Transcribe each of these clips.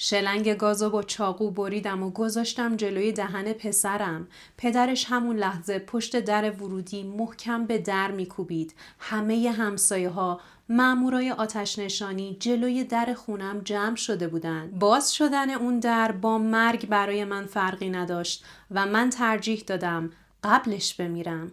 شلنگ گازو با چاقو بریدم و گذاشتم جلوی دهن پسرم. پدرش همون لحظه پشت در ورودی محکم به در میکوبید. همه همسایه ها، مامورای آتش نشانی جلوی در خونم جمع شده بودند. باز شدن اون در با مرگ برای من فرقی نداشت و من ترجیح دادم قبلش بمیرم.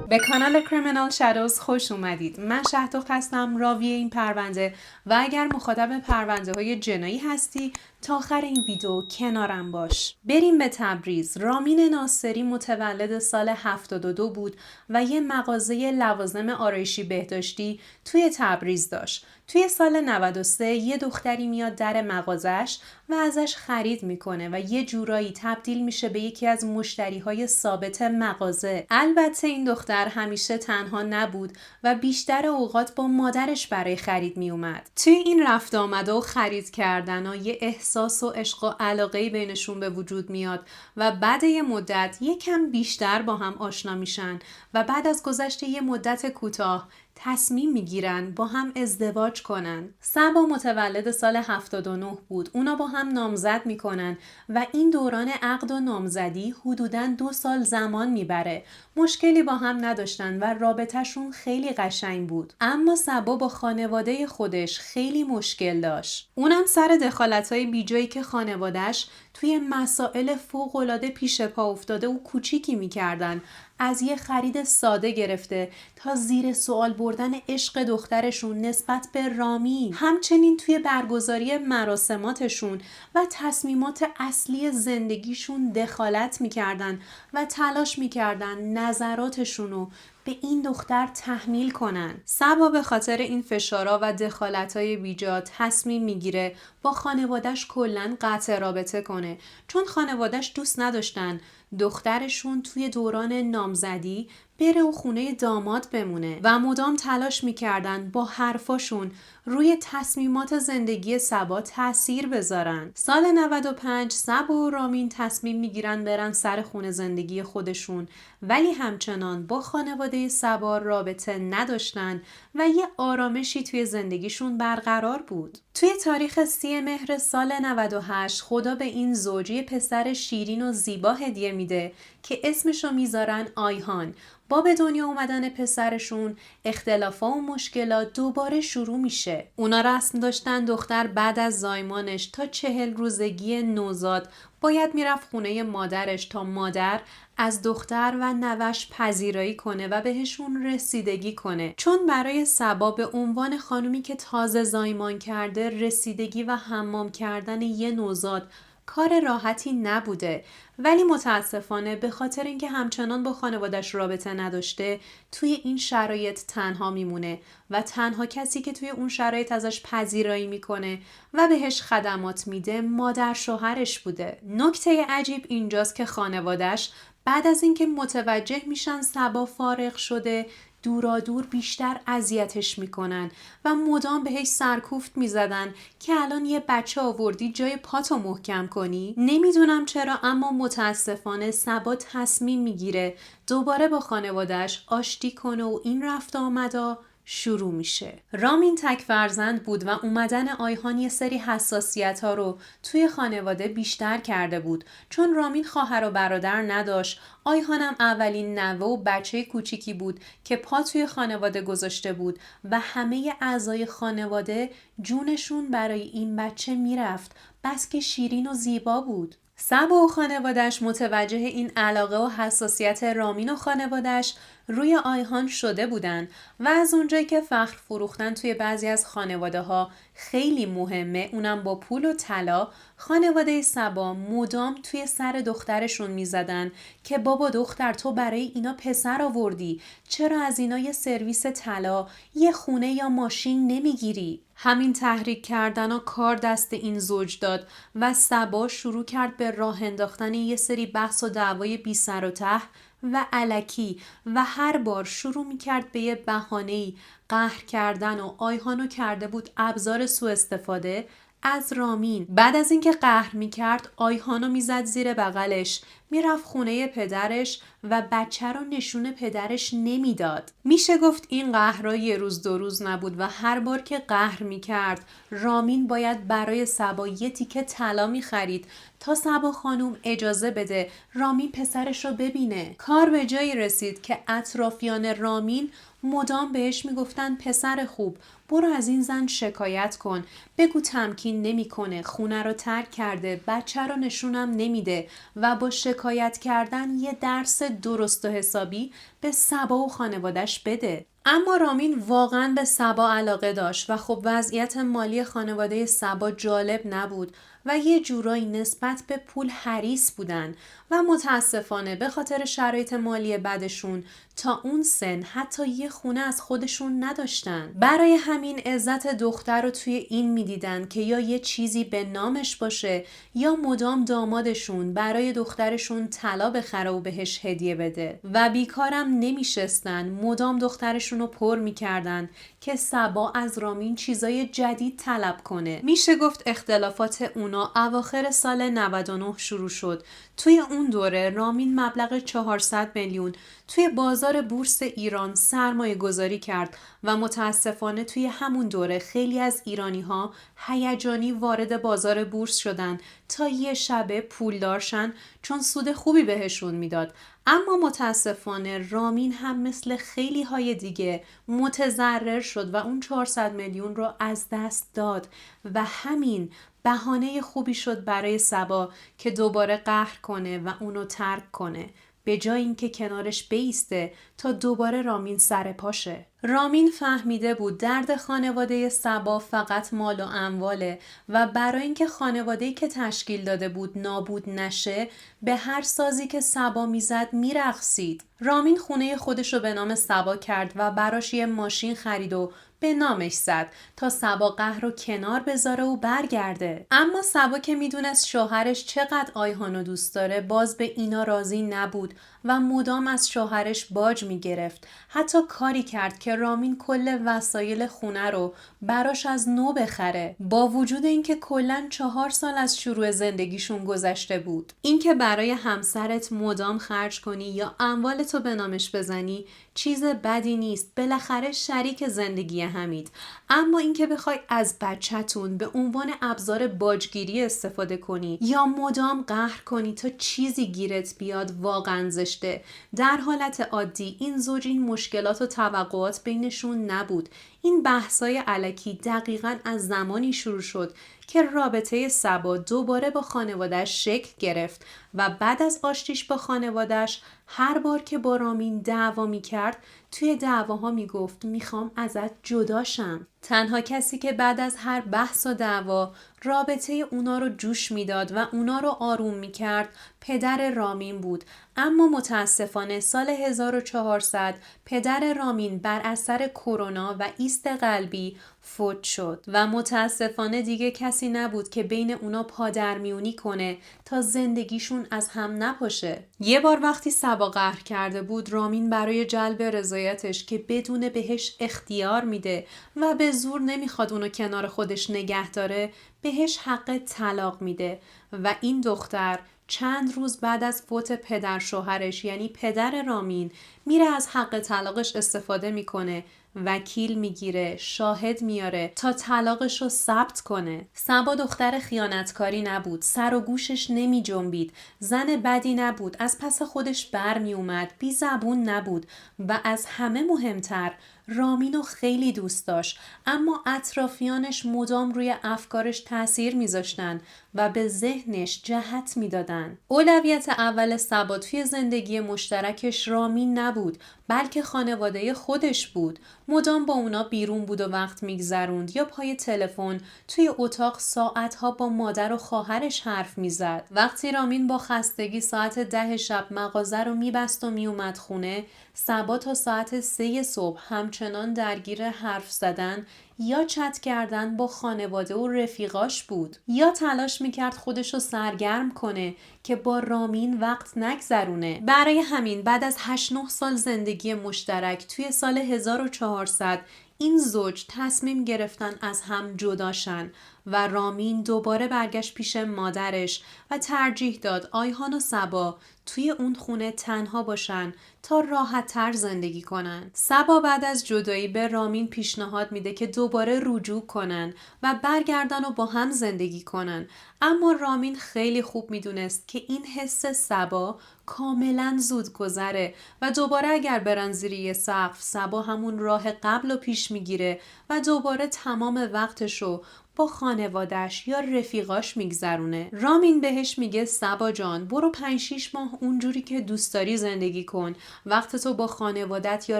به کانال کریمینال شادوز خوش اومدید. من شهدخت هستم، راوی این پرونده و اگر مخاطب پرونده های جنایی هستی تا آخر این ویدیو کنارم باش. بریم به تبریز. رامین ناصری متولد سال 72 بود و یه مغازه لوازم آرایشی بهداشتی توی تبریز داشت. توی سال 93 یه دختری میاد در مغازش و ازش خرید میکنه و یه جورایی تبدیل میشه به یکی از مشتریهای ثابت مغازه. البته این دختر همیشه تنها نبود و بیشتر اوقات با مادرش برای خرید میومد. توی این رفت آمده و خرید کردن و یه احساس و عشق و علاقه بینشون به وجود میاد و بعد یه مدت یکم بیشتر با هم آشنا میشن و بعد از گذشت یه مدت کوتاه تصمیم میگیرن با هم ازدواج کنن. صبا متولد سال 79 بود. اونا با هم نامزد میکنن و این دوران عقد و نامزدی حدوداً 2 سال زمان میبره. مشکلی با هم نداشتن و رابطهشون خیلی قشنگ بود. اما صبا با خانواده خودش خیلی مشکل داشت. اونم سر دخالت‌های بیجایی که خانواده‌اش توی مسائل فوق‌العاده پیش پا افتاده و کوچیکی میکردن. از یه خرید ساده گرفته تا زیر سوال بردن عشق دخترشون نسبت به رامین، همچنین توی برگزاری مراسماتشون و تصمیمات اصلی زندگیشون دخالت میکردن و تلاش میکردن نظراتشونو به این دختر تحمیل کنن. صبا به خاطر این فشارا و دخالت‌های بیجا تصمیم میگیره با خانواده‌اش کلاً قطع رابطه کنه، چون خانواده‌اش دوست نداشتن دخترشون توی دوران نامزدی بره و خونه داماد بمونه و مدام تلاش میکردن با حرفاشون روی تصمیمات زندگی صبا تأثیر بذارن. سال 95 صبا و رامین تصمیم میگیرن برن سر خونه زندگی خودشون، ولی همچنان با خانواده صبا رابطه نداشتن و یه آرامشی توی زندگیشون برقرار بود. توی تاریخ 30 مهر سال 98 خدا به این زوجی پسر شیرین و زیبا هدیه میده که اسمشو میذارن آیهان. با به دنیا اومدن پسرشون اختلافا و مشکلات دوباره شروع میشه. اونا رسم داشتن دختر بعد از زایمانش تا 40 روزگی نوزاد باید میرفت خونه مادرش تا مادر از دختر و نوش پذیرایی کنه و بهشون رسیدگی کنه، چون برای صبا به عنوان خانومی که تازه زایمان کرده رسیدگی و حمام کردن یه نوزاد کار راحتی نبوده. ولی متاسفانه به خاطر اینکه همچنان با خانوادش رابطه نداشته توی این شرایط تنها میمونه و تنها کسی که توی اون شرایط ازش پذیرایی میکنه و بهش خدمات میده مادر شوهرش بوده. نکته عجیب اینجاست که خانوادش بعد از اینکه متوجه میشن صبا فارغ شده دورادور بیشتر اذیتش میکنن و مدام بهش سرکوفت میزدن که الان یه بچه آوردی جای پاتو محکم کنی. نمیدونم چرا اما متاسفانه صبا تصمیم میگیره دوباره با خانواده‌اش آشتی کنه و این رفت آمدا شروع میشه. رامین تک فرزند بود و اومدن آیهان یه سری حساسیت ها رو توی خانواده بیشتر کرده بود، چون رامین خواهر و برادر نداشت. آیهانم اولین نوه و بچه کوچیکی بود که پا توی خانواده گذاشته بود و همه اعضای خانواده جونشون برای این بچه میرفت، بس که شیرین و زیبا بود. صبا و خانوادش متوجه این علاقه و حساسیت رامین و خانوادش روی آیهان شده بودن و از اونجایی که فخر فروختن توی بعضی از خانواده ها خیلی مهمه، اونم با پول و طلا، خانواده صبا مدام توی سر دخترشون میزدن که بابا دختر تو برای اینا پسر آوردی، چرا از اینا یه سرویس طلا، یه خونه یا ماشین نمیگیری؟ همین تحریک کردن و کار دست این زوج داد و صبا شروع کرد به راه انداختن یه سری بحث و دعوای بی سر و ته و الکی و هر بار شروع میکرد به یه بهانه‌ای قهر کردن و آیهانو کرده بود ابزار سوء استفاده از رامین. بعد از اینکه قهر میکرد آیهانو میزد زیر بغلش، میرفت خونه پدرش و بچه رو نشون پدرش نمیداد. میشه گفت این قهرها یه روز دو روز نبود و هر بار که قهر میکرد رامین باید برای صبا یه تیکه طلا میخرید تا صبا خانوم اجازه بده رامین پسرش رو ببینه. کار به جایی رسید که اطرافیان رامین مدام بهش میگفتن پسر خوب، برو از این زن شکایت کن، بگو تمکین نمیکنه، خونه رو ترک کرده، بچه رو نشونم نمیده و با شکایت کردن یه درس درست و حسابی به صبا و خانوادش بده. اما رامین واقعا به صبا علاقه داشت و خب وضعیت مالی خانواده صبا جالب نبود و یه جورایی نسبت به پول حریص بودن و متاسفانه به خاطر شرایط مالی بدشون تا اون سن حتی یه خونه از خودشون نداشتن. برای همین عزت دختر رو توی این میدیدن که یا یه چیزی به نامش باشه یا مدام دامادشون برای دخترشون طلا بخره و بهش هدیه بده و بیکارم نمیشستن، مدام دخترشون رو پر میکردن که صبا از رامین چیزای جدید طلب کنه. میشه گفت اختلافات اونا اواخر سال 99 شروع شد. توی اون دوره رامین مبلغ 400 میلیون توی بازار بورس ایران سرمایه گذاری کرد و متاسفانه توی همون دوره خیلی از ایرانی ها هیجانی وارد بازار بورس شدن تا یه شبه پولدارشن چون سود خوبی بهشون میداد. اما متاسفانه رامین هم مثل خیلی های دیگه متضرر شد و اون 400 میلیون رو از دست داد و همین بهانه خوبی شد برای صبا که دوباره قهر کنه و اونو ترک کنه، به جای اینکه کنارش بیسته تا دوباره رامین سر پاشه. رامین فهمیده بود درد خانواده صبا فقط مال و امواله و برای اینکه خانواده‌ای که تشکیل داده بود نابود نشه به هر سازی که صبا میزد میرقصید. رامین خونه خودشو به نام صبا کرد و براش یه ماشین خرید و به نامش زد تا صبا قهر رو کنار بذاره و برگرده. اما صبا که میدونست شوهرش چقدر آیهانو دوست داره باز به اینا راضی نبود و مدام از شوهرش باج میگرفت. حتی کاری کرد که رامین کل وسایل خونه رو براش از نو بخره، با وجود اینکه کلاً 4 سال از شروع زندگیشون گذشته بود. اینکه برای همسرت مدام خرج کنی یا اموالتو به نامش بزنی چیز بدی نیست، بالاخره شریک زندگی همید. اما اینکه بخوای از بچه‌تون به عنوان ابزار باجگیری استفاده کنی یا مدام قهر کنی تا چیزی گیرت بیاد واقعا زشته. در حالت عادی این زوج این مشکلات و توقعات بینشون نبود. این بحثای الکی دقیقاً از زمانی شروع شد که رابطه صبا دوباره با خانواده‌اش شکل گرفت و بعد از آشتیش با خانواده‌اش هر بار که با رامین دعوا می‌کرد توی دعواها میگفت میخوام ازت جداشم. تنها کسی که بعد از هر بحث و دعوا رابطه اونا رو جوش میداد و اونا رو آروم میکرد پدر رامین بود. اما متاسفانه سال 1400 پدر رامین بر اثر کرونا و ایست قلبی فوت شد و متاسفانه دیگه کسی نبود که بین اونا پادرمیونی کنه تا زندگیشون از هم نپاشه. یه بار وقتی صبا قهر کرده بود رامین برای جلب رضایتش که بدون بهش اختیار میده و به زور نمیخواد اونو کنار خودش نگه داره بهش حق طلاق میده و این دختر چند روز بعد از فوت پدر شوهرش یعنی پدر رامین میره از حق طلاقش استفاده میکنه، وکیل میگیره، شاهد میاره تا طلاقش رو ثبت کنه. صبا دختر خیانتکاری نبود، سر و گوشش نمی جنبید، زن بدی نبود، از پس خودش بر می اومد، بی زبون نبود و از همه مهمتر رامینو خیلی دوست داشت. اما اطرافیانش مدام روی افکارش تأثیر میذاشتن و به ذهنش جهت میدادن. اولویت اول صبا توی زندگی مشترکش رامین نبود بلکه خانواده خودش بود. مدام با اونا بیرون بود و وقت میگذروند یا پای تلفن توی اتاق ساعتها با مادر و خواهرش حرف میزد. وقتی رامین با خستگی ساعت 10 شب مغازه رو میبست و میومد خونه، صبا تا ساعت 3 صبح همچنان درگیر حرف زدن یا چت کردن با خانواده و رفیقاش بود یا تلاش میکرد خودشو سرگرم کنه که با رامین وقت نگذرونه. برای همین بعد از 8-9 سال زندگی مشترک توی سال 1400 این زوج تصمیم گرفتن از هم جداشن و رامین دوباره برگشت پیش مادرش و ترجیح داد آیهان و صبا توی اون خونه تنها باشن تا راحت تر زندگی کنن. صبا بعد از جدایی به رامین پیشنهاد میده که دوباره رجوع کنن و برگردن و با هم زندگی کنن، اما رامین خیلی خوب میدونست که این حس صبا کاملا زود گذره و دوباره اگر برن زیر یه سقف صبا همون راه قبل رو پیش میگیره و دوباره تمام وقتشو با خانوادش یا رفیقاش میگذرونه. رامین بهش میگه صبا جان برو 5-6 ماه اونجوری که دوست داری زندگی کن، وقتتو با خانوادت یا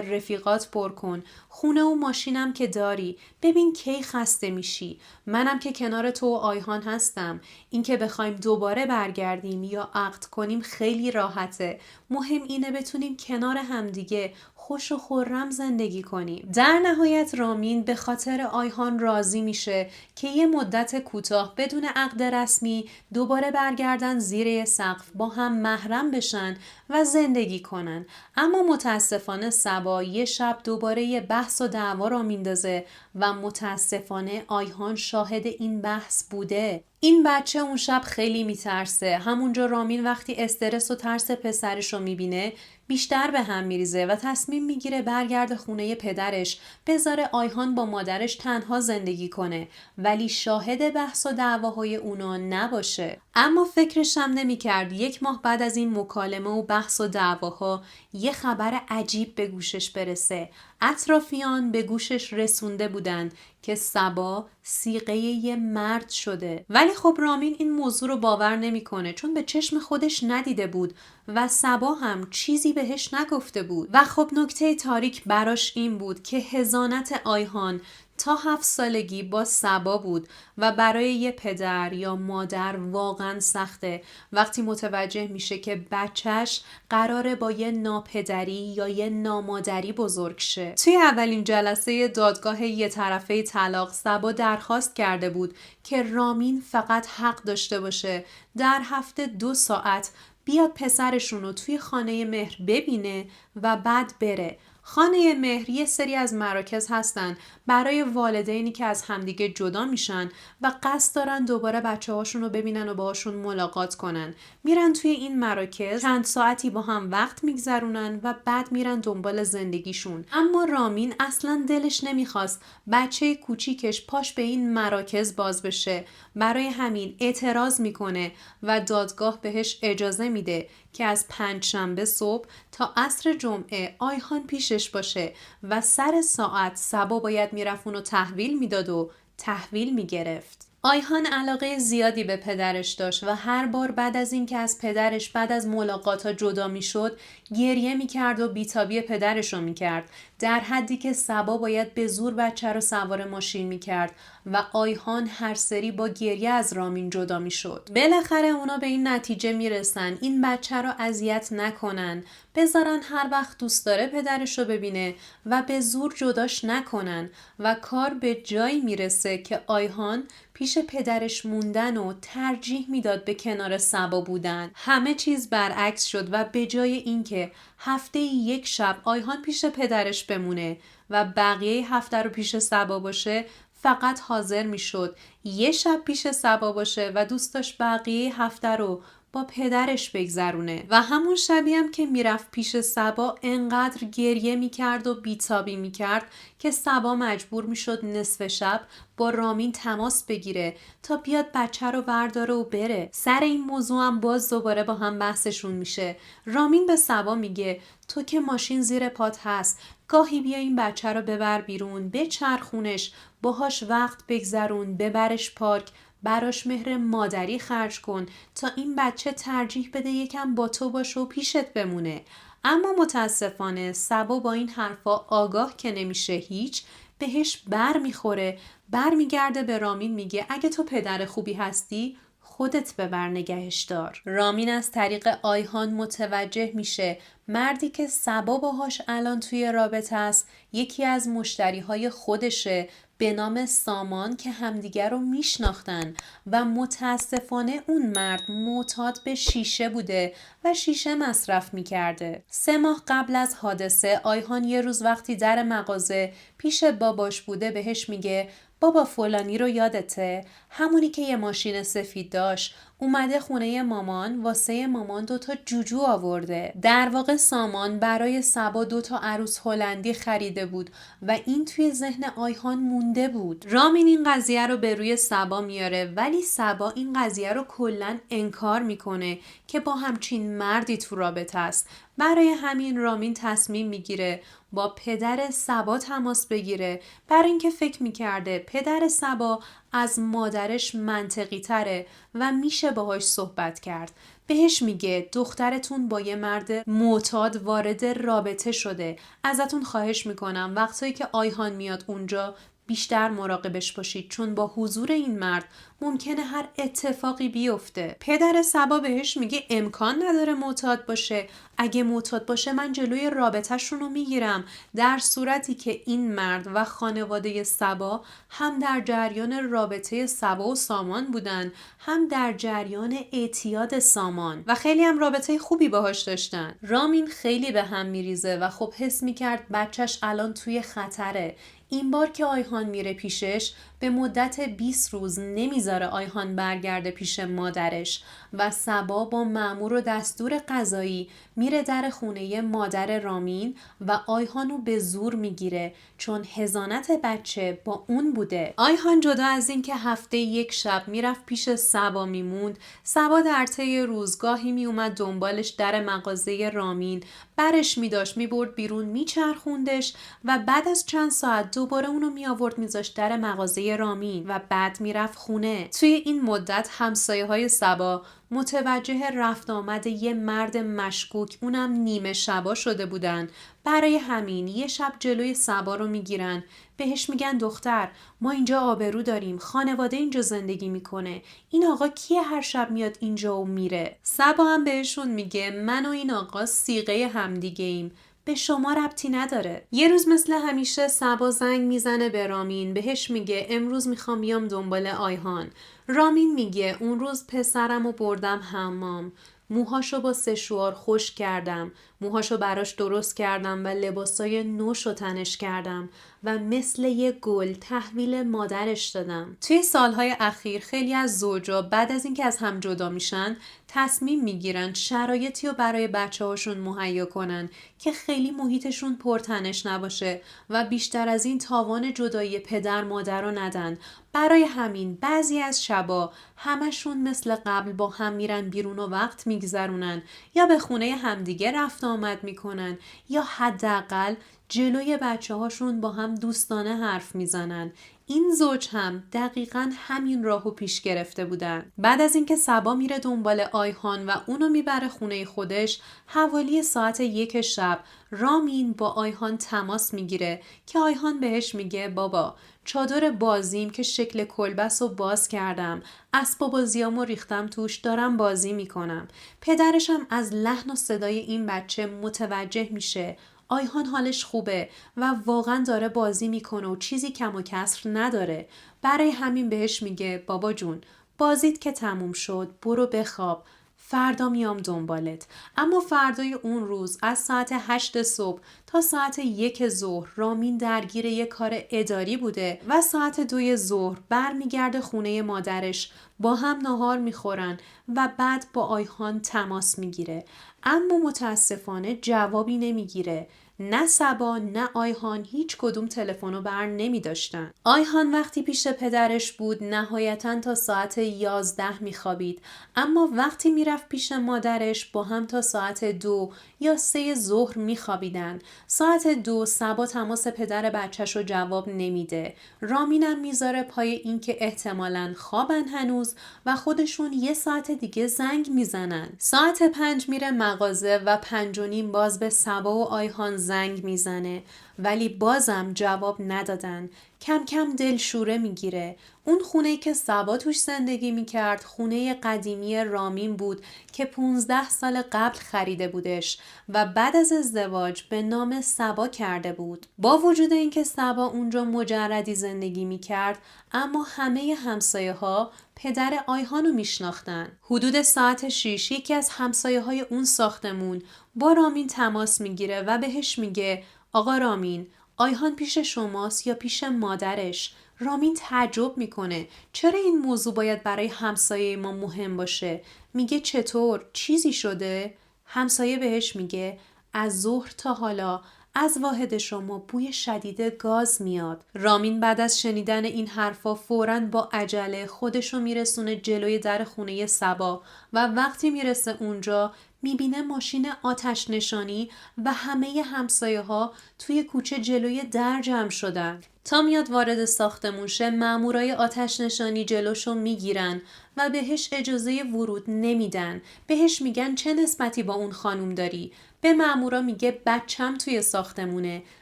رفیقات پر کن، خونه و ماشینم که داری، ببین کی خسته میشی، منم که کنار تو و آیهان هستم، اینکه بخوایم دوباره برگردیم یا عقد کنیم خیلی راحته، مهم اینه بتونیم کنار همدیگه خوش و خرم زندگی کنیم. در نهایت رامین به خاطر آیهان راضی میشه که یه مدت کوتاه بدون عقد رسمی دوباره برگردن زیر سقف با هم محرم بشن و زندگی کنن. اما متاسفانه صبا یه شب دوباره یه بحث و دعوا را میندازه و متاسفانه آیهان شاهد این بحث بوده. این بچه اون شب خیلی میترسه. همونجا رامین وقتی استرس و ترس پسرش رو میبینه بیشتر به هم میریزه و تصمیم میگیره برگرده خونه پدرش، بذاره آیهان با مادرش تنها زندگی کنه ولی شاهد بحث و دعواهای اونا نباشه. اما فکرش هم نمیکرد 1 ماه بعد از این مکالمه و بحث و دعواها یه خبر عجیب به گوشش برسه. اطرافیان به گوشش رسونده بودند که صبا صیغه یه مرد شده. ولی خب رامین این موضوع رو باور نمیکنه چون به چشم خودش ندیده بود و صبا هم چیزی بهش نگفته بود. و خب نکته تاریک براش این بود که حضانت آیهان تا 7 سالگی با صبا بود و برای یه پدر یا مادر واقعا سخته وقتی متوجه میشه که بچهش قراره با یه ناپدری یا یه نامادری بزرگ شه. توی اولین جلسه دادگاه یه طرفه طلاق صبا درخواست کرده بود که رامین فقط حق داشته باشه در هفته 2 ساعت بیاد پسرشون رو توی خانه مهر ببینه و بعد بره. خانه مهر یه سری از مراکز هستن برای والدینی که از همدیگه جدا میشن و قصد دارن دوباره بچه هاشون رو ببینن و باهاشون ملاقات کنن. میرن توی این مراکز چند ساعتی با هم وقت میگذرونن و بعد میرن دنبال زندگیشون. اما رامین اصلا دلش نمیخواست بچه کوچیکش پاش به این مراکز باز بشه، برای همین اعتراض میکنه و دادگاه بهش اجازه میده که از 5 شنبه صبح تا عصر جمعه آیهان پیشش باشه و سر ساعت صبا باید میرفت اونو تحویل میداد و تحویل میگرفت. آیهان علاقه زیادی به پدرش داشت و هر بار بعد از این که از پدرش بعد از ملاقات‌ها جدا میشد گریه میکرد و بیتابی پدرش رو میکرد، در حدی که صبا باید به زور بچه رو سوار ماشین میکرد و آیهان هر سری با گریه از رامین جدا میشد. بالاخره اونا به این نتیجه میرسن این بچه رو اذیت نکنن، بذارن هر وقت دوست داره پدرش رو ببینه و به زور جداش نکنن و کار به جایی میرسه که آیهان پیش پدرش موندن و ترجیح میداد به کنار صبا بودن. همه چیز برعکس شد و به جای اینکه هفته 1 شب آیهان پیش پدرش بمونه و بقیه هفته رو پیش صبا باشه، فقط حاضر میشد 1 شب پیش صبا باشه و دوست داشت بقیه هفته رو با پدرش بگذرونه. و همون شبی هم که میرفت پیش صبا انقدر گریه میکرد و بیتابی میکرد که صبا مجبور میشد نصف شب با رامین تماس بگیره تا بیاد بچه رو برداره و بره. سر این موضوع هم باز دوباره با هم بحثشون میشه. رامین به صبا میگه تو که ماشین زیر پات هست، گاهی بیا این بچه رو ببر بیرون، بچرخونش، باهاش وقت بگذرون، ببرش پارک، براش مهر مادری خرج کن تا این بچه ترجیح بده یکم با تو باشه و پیشت بمونه. اما متاسفانه صبا با این حرفا آگاه که نمیشه هیچ، بهش بر میخوره، بر میگرده به رامین میگه اگه تو پدر خوبی هستی خودت ببر نگهش دار. رامین از طریق آیهان متوجه میشه مردی که صبا باهاش الان توی رابطه است یکی از مشتریهای خودشه به نام سامان که همدیگر رو میشناختن و متاسفانه اون مرد معتاد به شیشه بوده و شیشه مصرف میکرده. 3 ماه قبل از حادثه آیهان یه روز وقتی در مغازه پیش باباش بوده بهش میگه بابا فلانی رو یادته؟ همونی که یه ماشین سفید داشت، اومده خونه مامان، واسه مامان 2 جوجو آورده. در واقع سامان برای سبا 2 عروس هلندی خریده بود و این توی ذهن آیهان مونده بود. رامین این قضیه رو به روی سبا میاره ولی سبا این قضیه رو کلاً انکار میکنه که با همچین مردی تو رابطه است. برای همین رامین تصمیم میگیره با پدر سبا تماس بگیره، برای اینکه فکر میکرده پدر سبا از مادرش منطقی تره و میشه باهاش صحبت کرد. بهش میگه دخترتون با یه مرد معتاد وارد رابطه شده. ازتون خواهش میکنم وقتایی که آیهان میاد اونجا بیشتر مراقبش باشید، چون با حضور این مرد ممکنه هر اتفاقی بیفته. پدر سبا بهش میگه امکان نداره معتاد باشه. اگه معتاد باشه من جلوی رابطه‌شون رو میگیرم. در صورتی که این مرد و خانواده سبا هم در جریان رابطه سبا و سامان بودن، هم در جریان اعتیاد سامان و خیلی هم رابطه خوبی باهاش داشتن. رامین خیلی به هم میریزه و خب حس میکرد بچهش الان توی خطره. این بار که آیهان میره پیشش به مدت 20 روز نمیذاره آیهان برگرده پیش مادرش و سبا با مأمور و دستور قضایی میره در خونه مادر رامین و آیهانو به زور میگیره چون حضانت بچه با اون بوده. آیهان جدا از این که هفته 1 شب میرفت پیش سبا میموند، سبا در طی روزگاهی میومد دنبالش در مغازه رامین، برش میداشت میبرد بیرون میچرخوندش و بعد از چند ساعت دوباره اونو میآورد میذاشت در مغازه رامین و بعد میرفت خونه. توی این مدت همسایه های سبا متوجه رفت آمد یه مرد مشکوک، اونم نیمه شبا شده بودن. برای همین یه شب جلوی سبا رو میگیرن، بهش میگن دختر ما اینجا آبرو داریم، خانواده اینجا زندگی میکنه، این آقا کیه هر شب میاد اینجا و میره؟ سبا هم بهشون میگه من و این آقا صیغه همدیگه ایم، به شما ربطی نداره. یه روز مثل همیشه سبا زنگ میزنه به رامین، بهش میگه امروز میخوام بیام دنبال آیهان. رامین میگه اون روز پسرمو بردم حمام، موهاشو با سشوار خشک کردم، موهاشو براش درست کردم و لباسای نوشو تنش کردم و مثل یه گل تحویل مادرش دادم. توی سالهای اخیر خیلی از زوجا بعد از اینکه از هم جدا میشن تصمیم میگیرن شرایطی رو برای بچه هاشون مهیا کنن که خیلی محیطشون پرتنش نباشه و بیشتر از این تاوان جدایی پدر مادر رو ندن. برای همین بعضی از شبا همشون مثل قبل با هم میرن بیرون و وقت میگذرونن یا به خونه همدیگه رفت آمد میکنن یا حداقل جلوی بچه هاشون با هم دوستانه حرف میزنن. این زوج هم دقیقاً همین راهو پیش گرفته بودن. بعد از اینکه سبا میره دنبال آیهان و اونو میبره خونه خودش، حوالی ساعت 1 شب رامین با آیهان تماس میگیره که آیهان بهش میگه بابا چادر بازیم که شکل کلبس رو باز کردم، اسباب بازیامو ریختم توش، دارم بازی میکنم. پدرشم از لحن و صدای این بچه متوجه میشه آیهان حالش خوبه و واقعا داره بازی میکنه و چیزی کم و کسر نداره. برای همین بهش میگه بابا جون بازیت که تموم شد برو بخواب، فردا میام دنبالت. اما فردای اون روز از ساعت 8 صبح تا ساعت 1 ظهر رامین درگیر یک کار اداری بوده و ساعت 2 ظهر برمیگرده خونه مادرش، با هم ناهار میخورن و بعد با آیهان تماس میگیره. اما متاسفانه جوابی نمیگیره. نه سبا نه آیهان هیچ کدوم تلفنو بر نمی داشتن. آیهان وقتی پیش پدرش بود نهایتاً تا ساعت 11 می خوابید، اما وقتی می رفت پیش مادرش با هم تا ساعت 2 یا 3 ظهر می خوابیدن. ساعت 2 سبا تماس پدر بچه‌شو جواب نمیده. رامینم میذاره پای این که احتمالاً خوابن هنوز و خودشون 1 ساعت دیگه زنگ میزنن. ساعت 5 میره مغازه و 5:30 باز به سبا و آیهان زنگ میزنه ولی بازم جواب ندادن. کم کم دلشوره میگیره. اون خونه‌ای که سبا توش زندگی میکرد خونه قدیمی رامین بود که 15 سال قبل خریده بودش و بعد از ازدواج به نام سبا کرده بود. با وجود اینکه سبا اونجا مجردی زندگی میکرد اما همه همسایه ها پدر آیهانو میشناختن. حدود ساعت 6 یکی از همسایه های اون ساختمون با رامین تماس میگیره و بهش میگه آقا رامین آیهان پیش شماست یا پیش مادرش؟ رامین تعجب میکنه. چرا این موضوع باید برای همسایه ما مهم باشه؟ میگه چطور؟ چیزی شده؟ همسایه بهش میگه از ظهر تا حالا از واحد شما بوی شدید گاز میاد. رامین بعد از شنیدن این حرفا فوراً با عجله خودشو میرسونه جلوی در خونه سبا و وقتی میرسه اونجا میبینه ماشین آتش نشانی و همه همسایه ها توی کوچه جلوی در جمع شدن. تا میاد وارد ساختمون شه مامورای آتش نشانی جلوشو میگیرن و بهش اجازه ورود نمیدن. بهش میگن چه نسبتی با اون خانوم داری؟ به مامورا میگه بچم توی ساختمونه،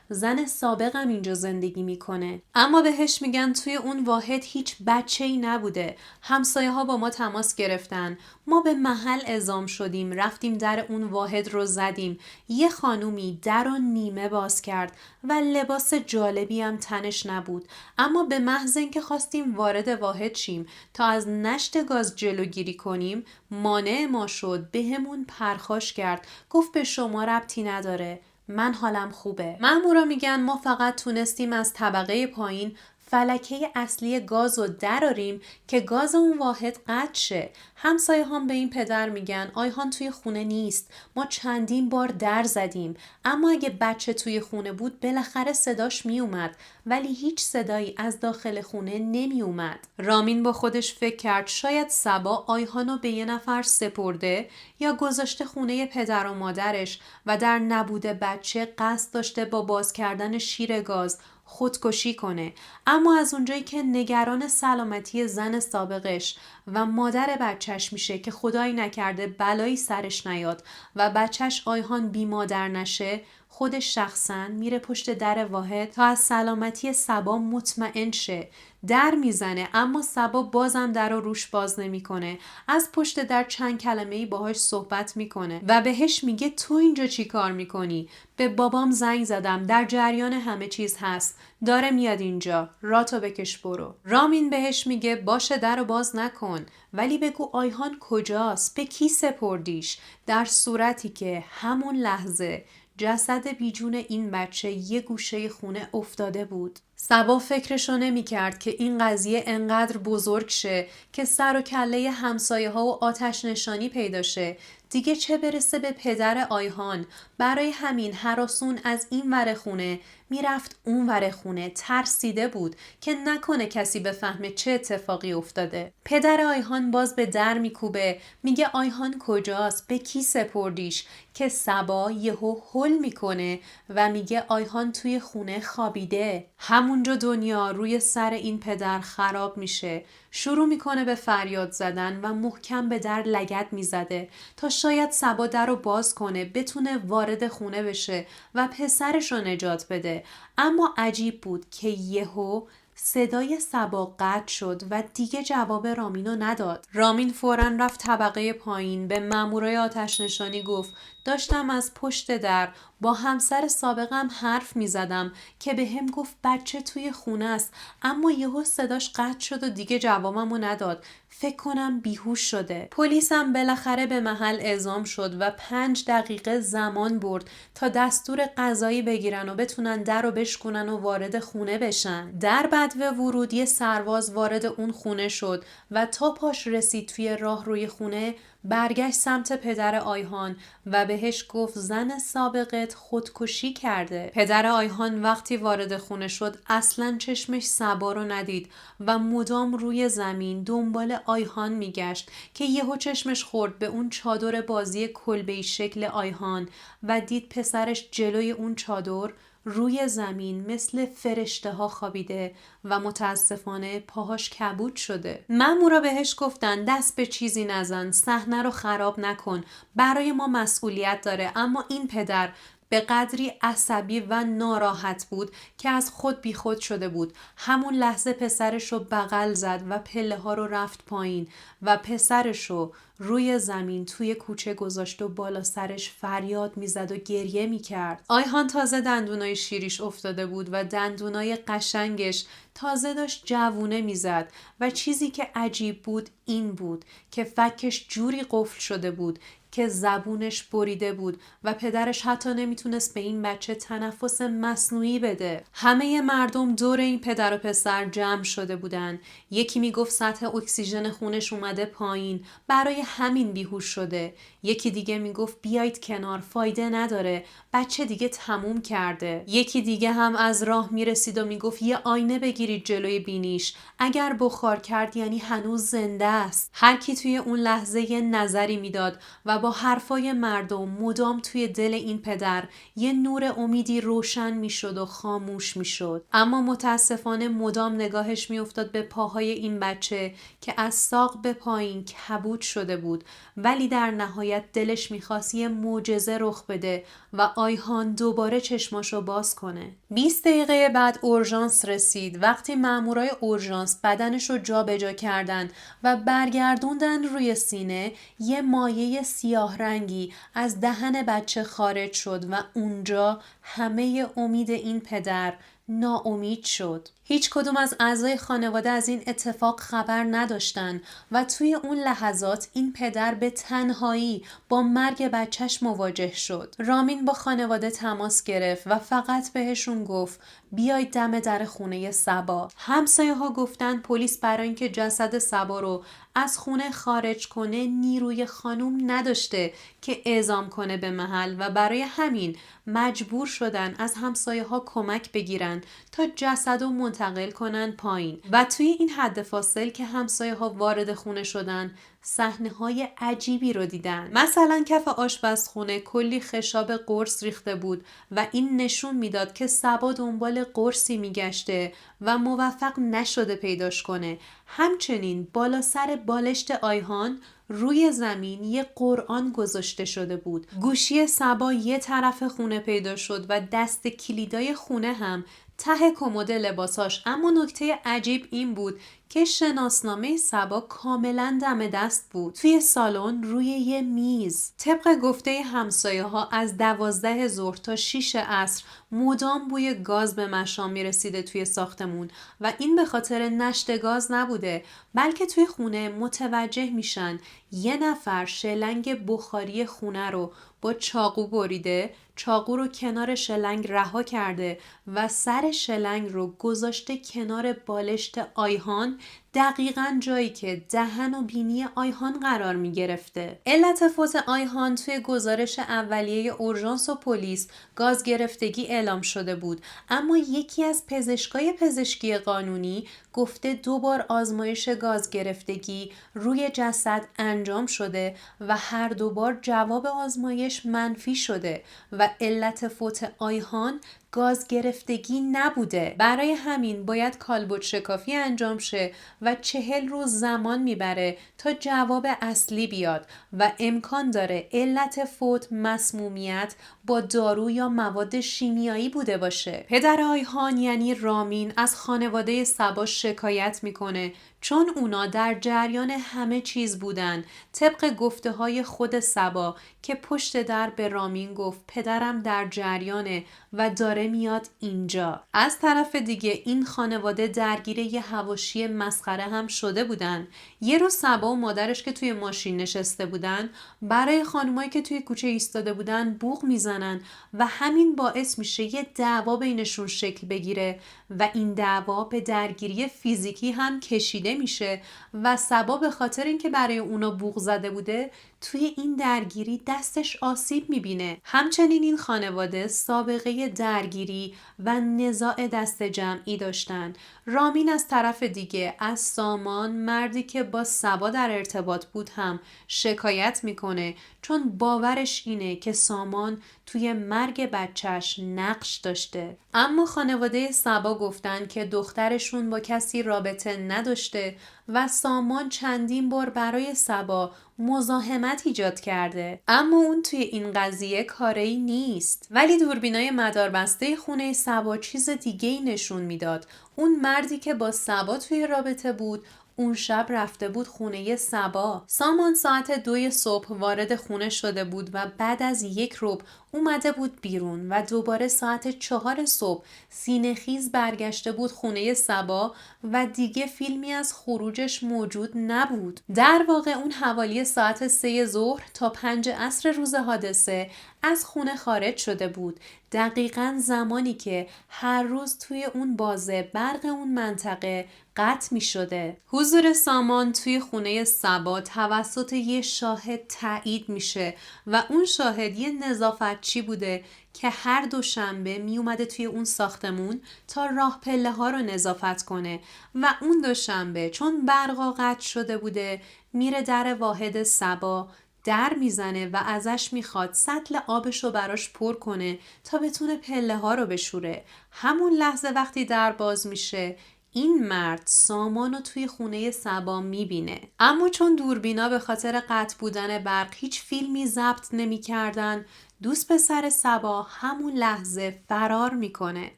زن سابقم اینجا زندگی میکنه. اما بهش میگن توی اون واحد هیچ بچه‌ای نبوده. همسایه ها با ما تماس گرفتن. ما به محل اعزام شدیم، رفتیم در اون واحد رو زدیم. یه خانومی در رو نیمه باز کرد و لباس جالبی هم تنش نبود. اما به محض اینکه خواستیم وارد واحد شیم تا از نشت گاز جلوگیری کنیم، مانع ما شد. بهمون پرخاش کرد. گفت به شما ربطی نداره. من حالم خوبه. مامورا میگن ما فقط تونستیم از طبقه پایین فلکه اصلی گاز رو دراریم که گاز اون واحد قطع شه. همسایه هم به این پدر میگن آیهان توی خونه نیست. ما چندین بار در زدیم. اما اگه بچه توی خونه بود بالاخره صداش میومد. ولی هیچ صدایی از داخل خونه نمیومد. رامین با خودش فکر کرد شاید سبا آیهانو به یه نفر سپرده یا گذاشته خونه پدر و مادرش و در نبود بچه قصد داشته با باز کردن شیر گاز خودکشی کنه. اما از اونجایی که نگران سلامتی زن سابقش و مادر بچهش میشه که خدایی نکرده بلایی سرش نیاد و بچهش آیهان بی مادر نشه، خودش شخصاً میره پشت در واحد تا از سلامتی سبا مطمئن شه. در میزنه اما سبا بازم در رو روش باز نمیکنه. از پشت در چند کلمه‌ای باهاش صحبت میکنه و بهش میگه تو اینجا چی کار میکنی؟ به بابام زنگ زدم، در جریان همه چیز هست، داره میاد اینجا، راتو بکش برو. رامین بهش میگه باشه در رو باز نکن، ولی بگو آیهان کجاست؟ به کی سپردیش؟ در صورتی که همون لحظه جسد بیجون این بچه یه گوشه خونه افتاده بود. سبا فکرشو نمی کرد که این قضیه انقدر بزرگ شه که سر و کله همسایه ها و آتش نشانی پیدا شه. دیگه چه برسه به پدر آیهان. برای همین هراسون از این ور خونه میرفت اون ور خونه. ترسیده بود که نکنه کسی بفهمه چه اتفاقی افتاده. پدر آیهان باز به در میکوبه، میگه آیهان کجاست؟ به کی سپردیش؟ که سبا یهو هل میکنه و میگه آیهان توی خونه خوابیده. همونجا دنیا روی سر این پدر خراب میشه. شروع میکنه به فریاد زدن و محکم به در لگد میزده تا شاید سبا در رو باز کنه، بتونه وارد خونه بشه و پسرش رو نجات بده. اما عجیب بود که یهو صدای سبا قطع شد و دیگه جواب رامینو نداد. رامین فوراً رفت طبقه پایین، به مامورای آتش نشانی گفت داشتم از پشت در با همسر سابقم حرف می زدم که به هم گفت بچه توی خونه است، اما یهو صداش قطع شد و دیگه جوابمو نداد. فکر کنم بیهوش شده. پلیس هم بالاخره به محل اعزام شد و 5 دقیقه زمان برد تا دستور قضایی بگیرن و بتونن در رو بشکنن و وارد خونه بشن. در بدو ورود یه سرباز وارد اون خونه شد و تا پاش رسید توی راه روی خونه برگشت سمت پدر آیهان و بهش گفت زن سابقت خودکشی کرده. پدر آیهان وقتی وارد خونه شد اصلاً چشمش سبا رو ندید و مدام روی زمین دنبال آیهان میگشت که یهو چشمش خورد به اون چادر بازی کلبه‌ای شکل آیهان و دید پسرش جلوی اون چادر روی زمین مثل فرشته ها خوابیده و متاسفانه پاهاش کبود شده. مامورا بهش گفتن دست به چیزی نزن، صحنه رو خراب نکن، برای ما مسئولیت داره. اما این پدر به قدری عصبی و ناراحت بود که از خود بیخود شده بود. همون لحظه پسرش رو بغل زد و پله ها رو رفت پایین و پسرش رو روی زمین توی کوچه گذاشت و بالا سرش فریاد میزد و گریه میکرد. آیهان تازه دندونای شیریش افتاده بود و دندونای قشنگش تازه داشت جوونه میزد و چیزی که عجیب بود این بود که فکش جوری قفل شده بود که زبونش بریده بود و پدرش حتی نمیتونست به این بچه تنفس مصنوعی بده. همه مردم دور این پدر و پسر جمع شده بودن. یکی میگفت سطح اکسیژن خونش اومده پایین، برای همین بیهوش شده. یکی دیگه میگفت بیایید کنار، فایده نداره، بچه دیگه تموم کرده. یکی دیگه هم از راه میرسید و میگفت یه آینه بگیرید جلوی بینیش، اگر بخار کرد یعنی هنوز زنده است. هر کی توی اون لحظه یه نظری میداد و با حرفای مردم مدام توی دل این پدر یه نور امیدی روشن میشد و خاموش میشد. اما متاسفانه مدام نگاهش میافتاد به پاهای این بچه که از ساق به پایین کبود شده بود، ولی در نهایت دلش میخواست یه معجزه رخ بده و آیهان دوباره چشماشو باز کنه. 20 دقیقه بعد اورژانس رسید. وقتی مامورای اورژانس بدنشو جابجا کردن و برگردوندن روی سینه، یه مایه سیاه رنگی از دهن بچه خارج شد و اونجا همه امید این پدر ناامید شد. هیچ کدوم از اعضای خانواده از این اتفاق خبر نداشتن و توی اون لحظات این پدر به تنهایی با مرگ بچهش مواجه شد. رامین با خانواده تماس گرفت و فقط بهشون گفت بیاید دم در خونه صبا. همسایه ها گفتن پلیس برای اینکه جسد صبا رو از خونه خارج کنه نیروی خانوم نداشته که اعزام کنه به محل و برای همین مجبور شدن از همسایه ها کمک بگیرن تا جسد رو منتقل کنن پایین. و توی این حد فاصل که همسایه ها وارد خونه شدن صحنه‌های عجیبی رو دیدن. مثلا کف آشپزخونه کلی خشاب قرص ریخته بود و این نشون میداد که صبا دنبال قرصی میگشته و موفق نشده پیداش کنه. همچنین بالا سر بالشت آیهان روی زمین یه قرآن گذاشته شده بود. گوشی صبا یه طرف خونه پیدا شد و دست کلیدای خونه هم ته کمد لباساش. اما نکته عجیب این بود که شناسنامه صبا کاملا دم دست بود توی سالن روی یه میز. طبق گفته همسایه ها از 12 ظهر تا 6 عصر مدام بوی گاز به مشام میرسیده توی ساختمون و این به خاطر نشت گاز نبوده، بلکه توی خونه متوجه میشن یه نفر شلنگ بخاری خونه رو با چاقو بریده، چاقو رو کنار شلنگ رها کرده و سر شلنگ رو گذاشته کنار بالشت آیهان، دقیقاً جایی که دهن و بینی آیهان قرار می گرفته. علت فوت آیهان توی گزارش اولیه اورژانس و پلیس گاز گرفتگی اعلام شده بود، اما یکی از پزشکای پزشکی قانونی گفته 2 بار آزمایش گاز گرفتگی روی جسد انجام شده و هر 2 بار جواب آزمایش منفی شده و علت فوت آیهان گاز گرفتگی نبوده. برای همین باید کالبد شکافی انجام شه و 40 روز زمان میبره تا جواب اصلی بیاد و امکان داره علت فوت مسمومیت با دارو یا مواد شیمیایی بوده باشه. پدر آیهان یعنی رامین از خانواده صبا شکایت میکنه چون اونا در جریان همه چیز بودن. طبق گفته های خود صبا که پشت در به رامین گفت پدرم در جریانه و داره میاد اینجا. از طرف دیگه این خانواده درگیر یه حواشی مسخره هم شده بودن. یه روز صبا و مادرش که توی ماشین نشسته بودن برای خانمایی که توی کوچه ایستاده بودن بوق میزنن و همین باعث میشه یه دعوا بینشون شکل بگیره و این دعوا به درگیری فیزیکی هم کشیده میشه و صبا به خاطر اینکه برای اونا بوق زده بوده توی این درگیری دستش آسیب میبینه. همچنین این خانواده سابقه درگیری و نزاع دست جمعی داشتن. رامین از طرف دیگه از سامان، مردی که با صبا در ارتباط بود، هم شکایت میکنه چون باورش اینه که سامان توی مرگ بچهش نقش داشته. اما خانواده صبا گفتن که دخترشون با کسی رابطه نداشته و سامان چندین بار برای صبا مزاحمت ایجاد کرده، اما اون توی این قضیه کاری نیست. ولی دوربینای مداربسته خونه صبا چیز دیگه‌ای نشون میداد. اون مردی که با صبا توی رابطه بود اون شب رفته بود خونه صبا. سامان ساعت 2 صبح وارد خونه شده بود و بعد از 1 ربع اومده بود بیرون و دوباره ساعت 4 صبح سینه‌خیز برگشته بود خونه سبا و دیگه فیلمی از خروجش موجود نبود. در واقع اون حوالی ساعت 3 ظهر تا 5 عصر روز حادثه از خونه خارج شده بود. دقیقاً زمانی که هر روز توی اون بازه برق اون منطقه قطع می شده. حضور سامان توی خونه سبا توسط یه شاهد تایید میشه و اون شاهد یه نظافتچی بوده که هر دوشنبه می اومده توی اون ساختمون تا راه پله ها رو نظافت کنه و اون دوشنبه چون برقا قطع شده بوده میره در واحد سبا در میزنه و ازش میخواد سطل آبش رو براش پر کنه تا بتونه پله ها رو بشوره. همون لحظه وقتی در باز میشه این مرد سامان رو توی خونه سبا میبینه، اما چون دوربینا به خاطر قطع بودن برق هیچ فیلمی ضبط نمیکردن، دوست پسر سبا همون لحظه فرار میکنه.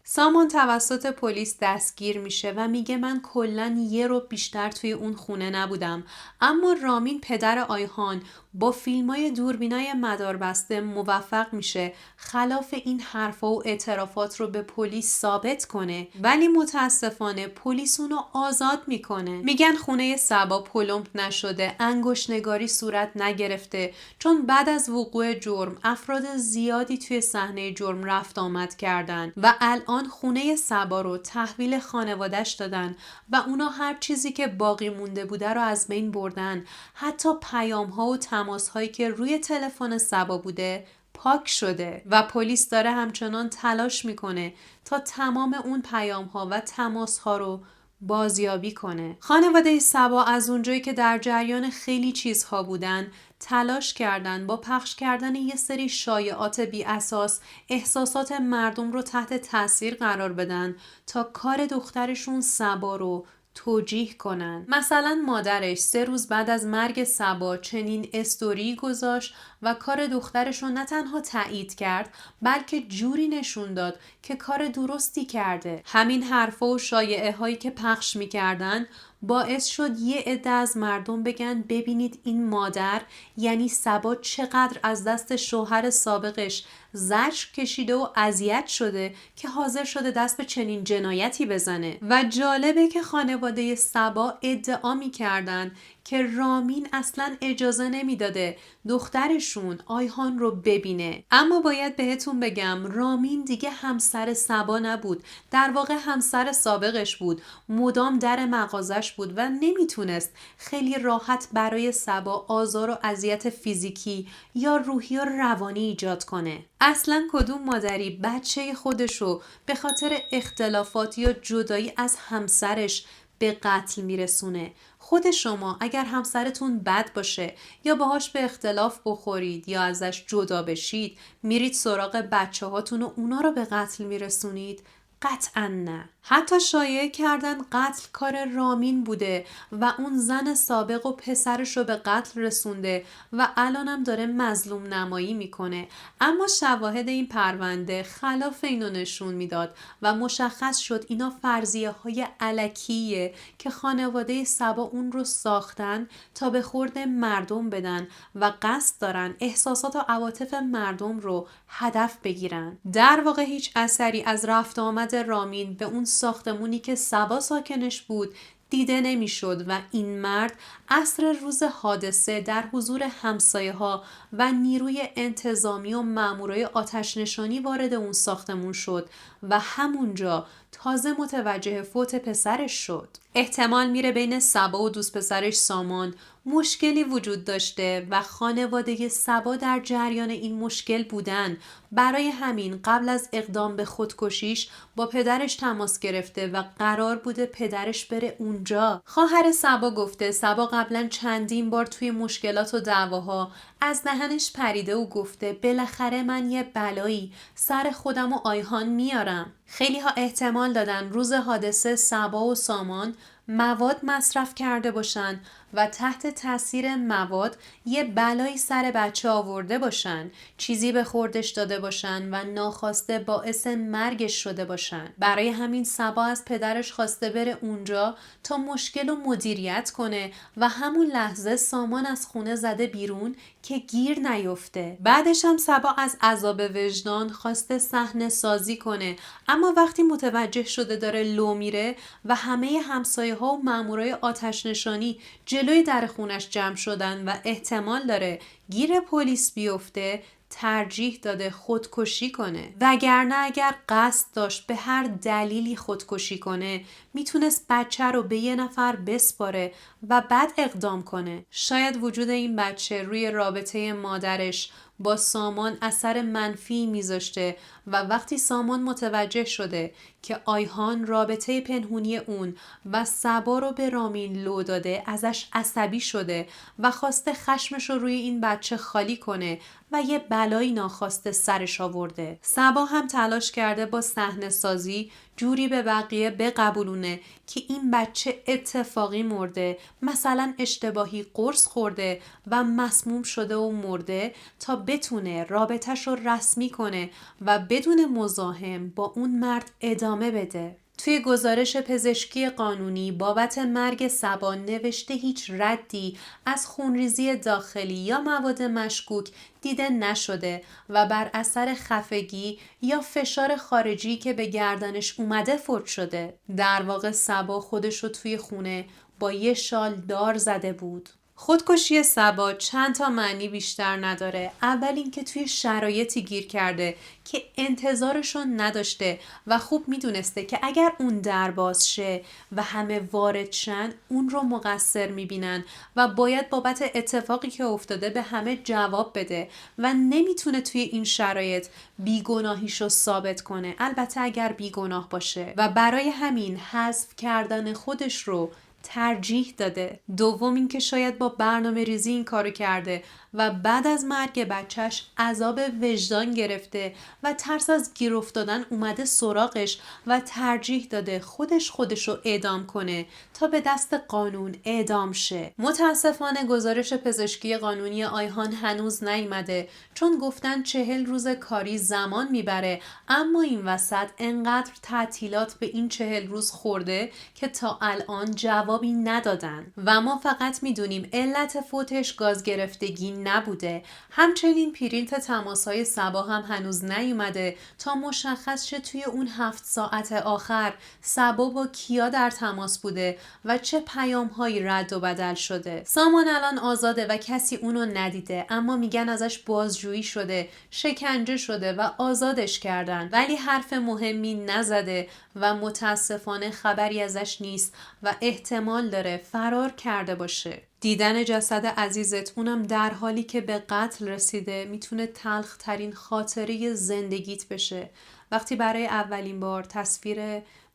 سامان توسط پلیس دستگیر میشه و میگه من کلاً یه رو بیشتر توی اون خونه نبودم، اما رامین پدر آیهان با فیلمای دوربینای مداربسته موفق میشه خلاف این حرفا و اعترافات رو به پلیس ثابت کنه، ولی متاسفانه پلیس اونو آزاد میکنه. میگن خونه سبا پلمپ نشده، انگشت‌نگاری صورت نگرفته، چون بعد از وقوع جرم افراد زیادی توی صحنه جرم رفت آمد کردن و الان خونه سبا رو تحویل خانواده‌اش دادن و اونا هر چیزی که باقی مونده بوده رو از بین بردن. حتی پیام‌ها و تماس‌هایی که روی تلفن سبا بوده پاک شده و پلیس داره همچنان تلاش میکنه تا تمام اون پیام‌ها و تماس‌ها رو بازیابی کنه. خانواده سبا از اونجایی که در جریان خیلی چیزها بودن تلاش کردن با پخش کردن یه سری شایعات بی اساس احساسات مردم رو تحت تاثیر قرار بدن تا کار دخترشون سبا رو توجیه کنن. مثلا مادرش 3 روز بعد از مرگ سبا چنین استوری گذاشت و کار دخترش رو نه تنها تایید کرد بلکه جوری نشون داد که کار درستی کرده. همین حرفا و شایعه هایی که پخش میکردن باعث شد یه عده از مردم بگن ببینید این مادر یعنی سبا چقدر از دست شوهر سابقش زجر کشیده و اذیت شده که حاضر شده دست به چنین جنایتی بزنه. و جالبه که خانواده سبا ادعا می‌کردن که رامین اصلا اجازه نمیداده دخترشون آیهان رو ببینه. اما باید بهتون بگم رامین دیگه همسر سبا نبود، در واقع همسر سابقش بود. مدام در مغازش بود و نمیتونست خیلی راحت برای سبا آزار و اذیت فیزیکی یا روحی و روانی ایجاد کنه. اصلا کدوم مادری بچه خودشو به خاطر اختلافات یا جدایی از همسرش به قتل میرسونه؟ خود شما اگر همسرتون بد باشه یا باهاش به اختلاف بخورید یا ازش جدا بشید میرید سراغ بچه هاتون و اونا رو به قتل میرسونید؟ قطعا نه. حتی شایعه کردن قتل کار رامین بوده و اون زن سابق و پسرش رو به قتل رسونده و الانم داره مظلوم نمایی میکنه. اما شواهد این پرونده خلاف اینو نشون میداد و مشخص شد اینا فرضیه های الکیه که خانواده سبا اون رو ساختن تا به خورد مردم بدن و قصد دارن احساسات و عواطف مردم رو هدف بگیرن. در واقع هیچ اثری از رفت آمد رامین به اون ساختمونی که سبا ساکنش بود دیده نمیشد و این مرد عصر روز حادثه در حضور همسایه ها و نیروی انتظامی و مامورای آتش نشانی وارد اون ساختمون شد و همونجا تازه متوجه فوت پسرش شد. احتمال میره بین سبا و دوست پسرش سامان مشکلی وجود داشته و خانواده سبا در جریان این مشکل بودن. برای همین قبل از اقدام به خودکشیش با پدرش تماس گرفته و قرار بوده پدرش بره اونجا. خواهر سبا گفته سبا قبلا چندین بار توی مشکلات و دعواها از دهنش پریده و گفته بالاخره من یه بلایی سر خودم و آیهان میارم. خیلی ها احتمال دادن روز حادثه سبا و سامان مواد مصرف کرده باشن و تحت تاثیر مواد یه بلایی سر بچه آورده باشن، چیزی به خوردش داده باشن و ناخواسته باعث مرگش شده باشن. برای همین صبا از پدرش خواسته بره اونجا تا مشکل رو مدیریت کنه و همون لحظه سامان از خونه زده بیرون که گیر نیفته. بعدش هم صبا از عذاب وجدان خواسته صحنه سازی کنه، اما وقتی متوجه شده داره لو میره و همه همسایه ها و مامورای آتش نشانی جلوی در خونش جمع شدن و احتمال داره گیر پلیس بیفته، ترجیح داده خودکشی کنه. وگرنه اگر قصد داشت به هر دلیلی خودکشی کنه، میتونست بچه رو به یه نفر بسپاره و بعد اقدام کنه. شاید وجود این بچه روی رابطه مادرش با سامان اثر منفی میذاشته و وقتی سامان متوجه شده که آیهان رابطه پنهونی اون و صبا رو به رامین لو داده، ازش عصبی شده و خواسته خشمش رو روی این بچه خالی کنه و یه بلایی ناخواسته سرش آورده. صبا هم تلاش کرده با صحنه سازی جوری به بقیه بقبولونه که این بچه اتفاقی مرده، مثلا اشتباهی قرص خورده و مسموم شده و مرده، تا بتونه رابطش رو رسمی کنه و بدون مزاحم با اون مرد ادامه بده. توی گزارش پزشکی قانونی بابت مرگ صبا نوشته هیچ ردی از خونریزی داخلی یا مواد مشکوک دیده نشده و بر اثر خفگی یا فشار خارجی که به گردنش اومده فوت شده. در واقع صبا خودش رو توی خونه با یه شال دار زده بود. خودکشی صبا چند تا معنی بیشتر نداره. اول اینکه توی شرایطی گیر کرده که انتظارشون نداشته و خوب میدونسته که اگر اون در باز شه و همه وارد شن اون رو مقصر میبینن و باید بابت اتفاقی که افتاده به همه جواب بده و نمیتونه توی این شرایط بیگناهیشو ثابت کنه، البته اگر بیگناه باشه، و برای همین حذف کردن خودش رو ترجیح داده. دوم اینکه شاید با برنامه ریزی این کارو کرده و بعد از مرگ بچهش عذاب وجدان گرفته و ترس از گیر افتادن اومده سراغش و ترجیح داده خودشو اعدام کنه تا به دست قانون اعدام شه. متاسفانه گزارش پزشکی قانونی آیهان هنوز نیامده، چون گفتن 40 روز کاری زمان میبره، اما این وسط انقدر تعطیلات به این 40 روز خورده که تا الان جوابی ندادن و ما فقط میدونیم علت فوتش گاز گرفتگی نبوده. همچنین پرینت تماسهای صبا هم هنوز نیومده تا مشخص شه توی اون 7 ساعت آخر صبا با کیا در تماس بوده و چه پیام‌هایی رد و بدل شده. سامان الان آزاده و کسی اونو ندیده، اما میگن ازش بازجویی شده، شکنجه شده و آزادش کردن، ولی حرف مهمی نزده و متاسفانه خبری ازش نیست و احتمال داره فرار کرده باشه. دیدن جسد عزیزت، اونم در حالی که به قتل رسیده، میتونه تلخ ترین خاطره زندگیت بشه. وقتی برای اولین بار تصویر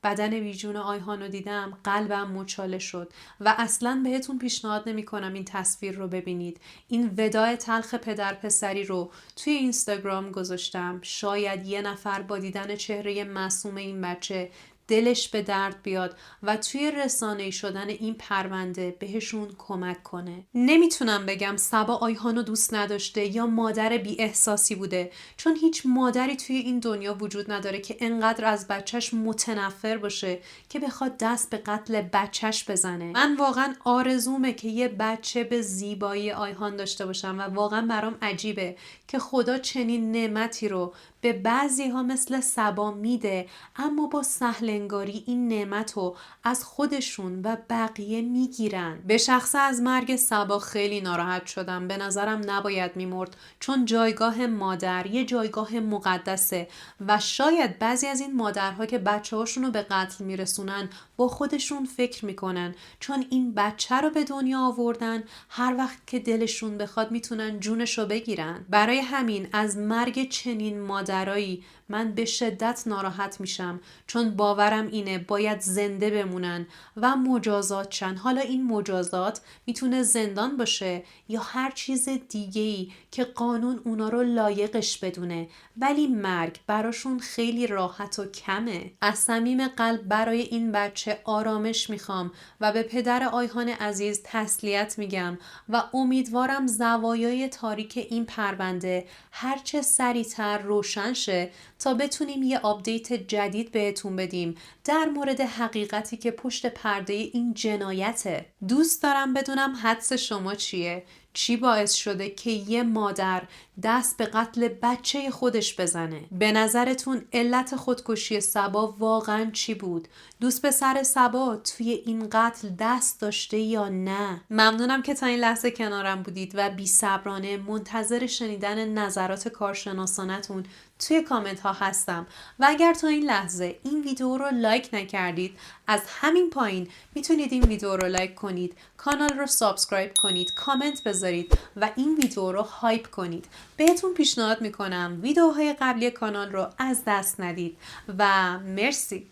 بدن بیجون آیهان رو دیدم قلبم مچاله شد و اصلا بهتون پیشنهاد نمی کنم این تصویر رو ببینید. این وداع تلخ پدر پسری رو توی اینستاگرام گذاشتم، شاید یه نفر با دیدن چهره معصوم این بچه دلش به درد بیاد و توی رسانه‌ای شدن این پرونده بهشون کمک کنه. نمیتونم بگم صبا آیهانو دوست نداشته یا مادر بی احساسی بوده، چون هیچ مادری توی این دنیا وجود نداره که انقدر از بچهش متنفر باشه که بخواد دست به قتل بچهش بزنه. من واقعا آرزومه که یه بچه به زیبایی آیهان داشته باشم و واقعا برام عجیبه که خدا چنین نعمتی رو به بعضی ها مثل صبا میده، اما با سهلنگاری این نعمت رو از خودشون و بقیه میگیرن. به شخص از مرگ صبا خیلی ناراحت شدم. به نظرم نباید میمرد، چون جایگاه مادر یه جایگاه مقدسه و شاید بعضی از این مادرها که بچه هاشون رو به قتل میرسونن با خودشون فکر میکنن چون این بچه رو به دنیا آوردن، هر وقت که دلشون بخواد میتونن جونش رو بگیرن. برای همین از مرگ چنین مادر مادرایی من به شدت ناراحت میشم، چون باورم اینه باید زنده بمونن و مجازات شن. حالا این مجازات میتونه زندان باشه یا هر چیز دیگه‌ای که قانون اونا رو لایقش بدونه، ولی مرگ براشون خیلی راحت و کمه. از صمیم قلب برای این بچه آرامش میخوام و به پدر آیهان عزیز تسلیت میگم و امیدوارم زوایای تاریک این پرونده هرچه سریعتر روشن شه تا بتونیم یه آپدیت جدید بهتون بدیم در مورد حقیقتی که پشت پرده این جنایته. دوست دارم بدونم حدس شما چیه؟ چی باعث شده که یه مادر دست به قتل بچه خودش بزنه؟ به نظرتون علت خودکشی صبا واقعا چی بود؟ دوست پسر صبا توی این قتل دست داشته یا نه؟ ممنونم که تا این لحظه کنارم بودید و بی‌صبرانه منتظر شنیدن نظرات کارشناسانتون توی کامنت ها هستم. و اگر تا این لحظه این ویدیو رو لایک نکردید، از همین پایین میتونید این ویدیو رو لایک کنید، کانال رو سابسکرایب کنید، کامنت بذارید و این ویدیو رو هایپ کنید. بهتون پیشنهاد میکنم ویدیوهای قبلی کانال رو از دست ندید و مرسی.